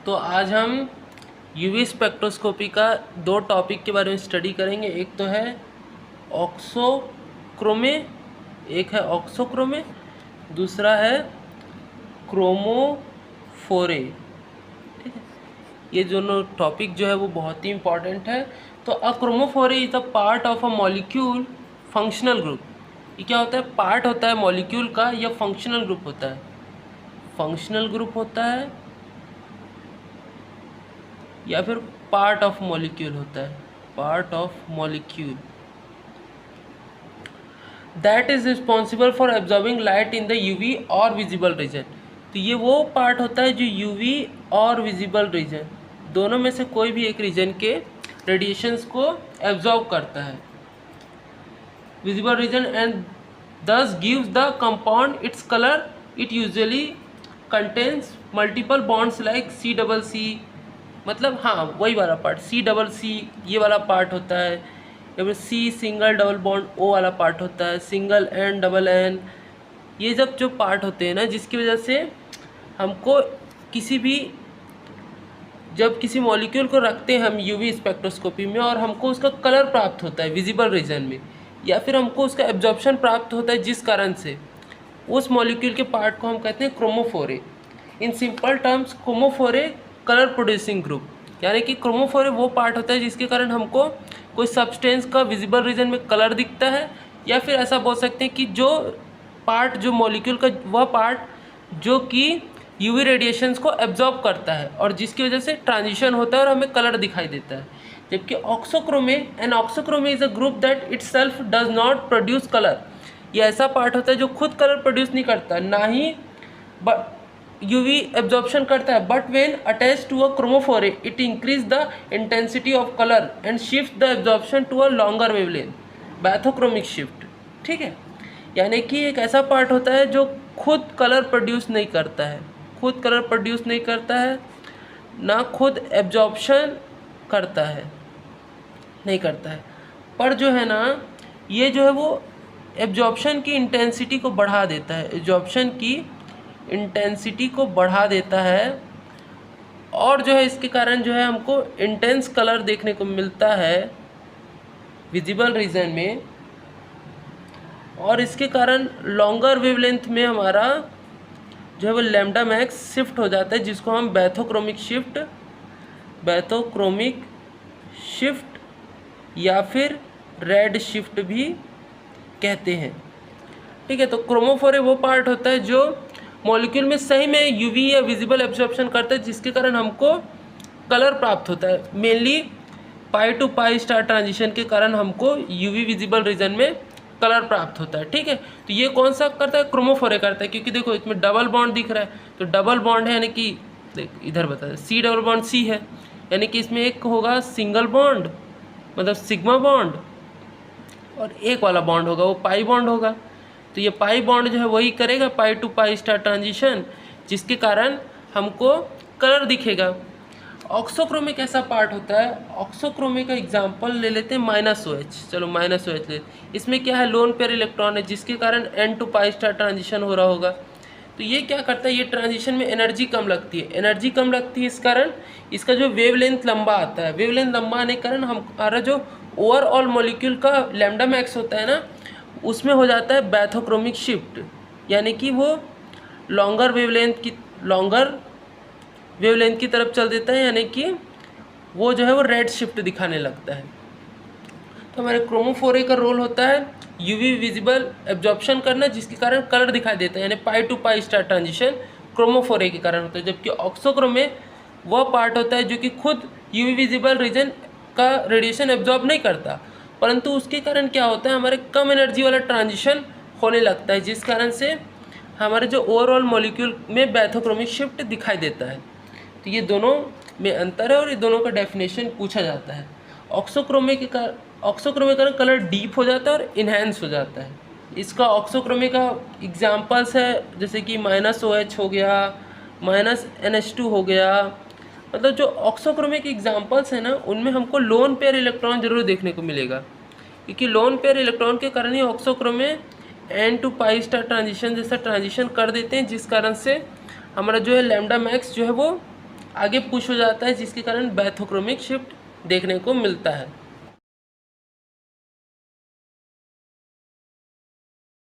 तो आज हम यूवी स्पेक्ट्रोस्कोपी का दो टॉपिक के बारे में स्टडी करेंगे। एक तो है ऑक्सोक्रोमे, एक है ऑक्सोक्रोमे, दूसरा है क्रोमोफोरे। ठीक है, ये दोनों टॉपिक जो है वो बहुत ही इम्पॉर्टेंट है। तो a chromophore is a part of a molecule functional group. ये क्या होता है? पार्ट होता है मॉलिक्यूल का या फंक्शनल ग्रुप होता है? फंक्शनल ग्रुप होता है या फिर पार्ट ऑफ मॉलिक्यूल होता है? Part of molecule that is responsible for absorbing light in the UV और विजिबल रीजन। तो ये वो पार्ट होता है जो यूवी और विजिबल रीजन दोनों में से कोई भी एक रीजन के रेडिएशंस को एब्जॉर्ब करता है, visible region, and thus gives the compound its color. It usually contains multiple bonds like C double C, मतलब हाँ वही वाला पार्ट C डबल C ये वाला पार्ट होता है, या फिर C single double bond O वाला पार्ट होता है, सिंगल N डबल N, ये जब जो पार्ट होते हैं ना, जिसकी वजह से हमको किसी भी जब किसी मॉलिक्यूल को रखते हैं हम यूवी स्पेक्ट्रोस्कोपी में और हमको उसका कलर प्राप्त होता है विजिबल रीजन में, या फिर हमको उसका एब्जॉर्प्शन प्राप्त होता है, जिस कारण से उस मॉलिक्यूल के पार्ट को हम कहते हैं chromophore. In simple terms chromophore colour producing group, यानी कि क्रोमोफोरे वो पार्ट होता है जिसके कारण हमको कोई सब्सटेंस का विजिबल रीजन में कलर दिखता है, या फिर ऐसा बोल सकते हैं कि जो पार्ट जो मॉलिक्यूल का वह पार्ट जो कि यूवी रेडिएशंस को एब्जॉर्ब करता है और जिसकी वजह से ट्रांजिशन होता है और हमें कलर दिखाई देता है। जबकि auxochrome and auxochrome is a group that itself does not produce colour. ये ऐसा पार्ट होता है जो खुद कलर प्रोड्यूस नहीं करता, ना ही यूवी एब्जॉर्प्शन करता है, but when attached to a chromophore it increase the intensity of colour and shift the absorption to a longer wavelength, bathochromic shift. ठीक है, यानी कि एक ऐसा पार्ट होता है जो खुद कलर प्रोड्यूस नहीं करता है, खुद कलर प्रोड्यूस नहीं करता है, ना खुद एब्जॉर्प्शन करता है, नहीं करता है, पर जो है ना ये जो है वो एब्जॉर्प्शन की इंटेंसिटी को बढ़ा देता है, एब्जॉर्प्शन की इंटेंसिटी को बढ़ा देता है, और जो है इसके कारण जो है हमको इंटेंस कलर देखने को मिलता है विजिबल रीजन में, और इसके कारण लॉन्गर वेवलेंथ में हमारा जो है वो लैम्डा मैक्स शिफ्ट हो जाता है, जिसको हम बैथोक्रोमिक शिफ्ट या फिर रेड शिफ्ट भी कहते हैं। ठीक है, तो क्रोमोफोरे वो पार्ट होता है जो मॉलिक्यूल में सही में यूवी या विजिबल एब्जॉर्प्शन करता है, जिसके कारण हमको कलर प्राप्त होता है। Mainly pi to pi star transition के कारण हमको यूवी विजिबल रीजन में कलर प्राप्त होता है। ठीक है, तो ये कौन सा करता है? क्रोमोफोरे करता है, क्योंकि देखो इसमें डबल बॉन्ड दिख रहा है, तो डबल बॉन्ड है यानी कि इधर बता दें C डबल बॉन्ड C है, यानी कि इसमें एक होगा सिंगल बॉन्ड मतलब सिग्मा बॉन्ड, और एक वाला बॉन्ड होगा वो पाई बॉन्ड होगा। तो ये पाई बॉन्ड जो है वही करेगा पाई टू पाई स्टार ट्रांजिशन, जिसके कारण हमको कलर दिखेगा। ऑक्सोक्रोमिक ऐसा पार्ट होता है, ऑक्सोक्रोमिक का एग्जांपल ले लेते हैं -OH। चलो -OH ले, इसमें क्या है? लोन पेयर इलेक्ट्रॉन है, जिसके कारण N to pi star transition हो रहा होगा। तो ये क्या करता है? ये ट्रांजिशन में एनर्जी कम लगती है, एनर्जी कम लगती है, इस कारण इसका जो वेवलेंथ लंबा आता है, वेवलेंथ लंबा आने के कारण हमारा जो ओवरऑल मॉलिक्यूल का लैम्डा मैक्स होता है ना, उसमें हो जाता है बैथोक्रोमिक शिफ्ट, यानी कि वो लॉन्गर वेवलेंथ की तरफ चल देता है, यानी कि वो जो है वो रेड शिफ्ट दिखाने लगता है। तो हमारे क्रोमोफोरे का रोल होता है यूवी विजिबल एब्जॉर्प्शन करना, जिसके कारण कलर दिखाई देता है, यानी पाई टू पाई स्टार ट्रांजिशन क्रोमोफोरे के कारण होता है। जबकि ऑक्सोक्रोमे वह पार्ट होता है जो कि खुद यूवी विजिबल रीजन का रेडिएशन एब्जॉर्ब नहीं करता, परंतु उसके कारण क्या होता है? हमारे कम एनर्जी वाला ट्रांजिशन होने लगता है, जिस कारण से हमारे जो ओवरऑल मॉलिक्यूल में बैथोक्रोमिक शिफ्ट दिखाई देता है। तो ये दोनों में अंतर है और ये दोनों का डेफिनेशन पूछा जाता है। ऑक्सोक्रोमे के कारण कलर डीप हो जाता है और इन्हेंस हो जाता है। इसका ऑक्सोक्रोमे का एग्जांपल्स है जैसे कि -OH हो गया, -NH2 हो गया, मतलब जो ऑक्सोक्रोमे के एग्जांपल्स हैं ना, उनमें हमको लोन पेयर इलेक्ट्रॉन जरूर देखने को मिलेगा, क्योंकि लोन पेयर इलेक्ट्रॉन के कारण ही auxochrome N to pi star transition जैसा ट्रांजिशन कर देते हैं, जिस कारण से हमारा जो है लैम्डा मैक्स जो है वो आगे पुश हो जाता है, जिसके कारण बैथोक्रोमिक शिफ्ट देखने को मिलता है।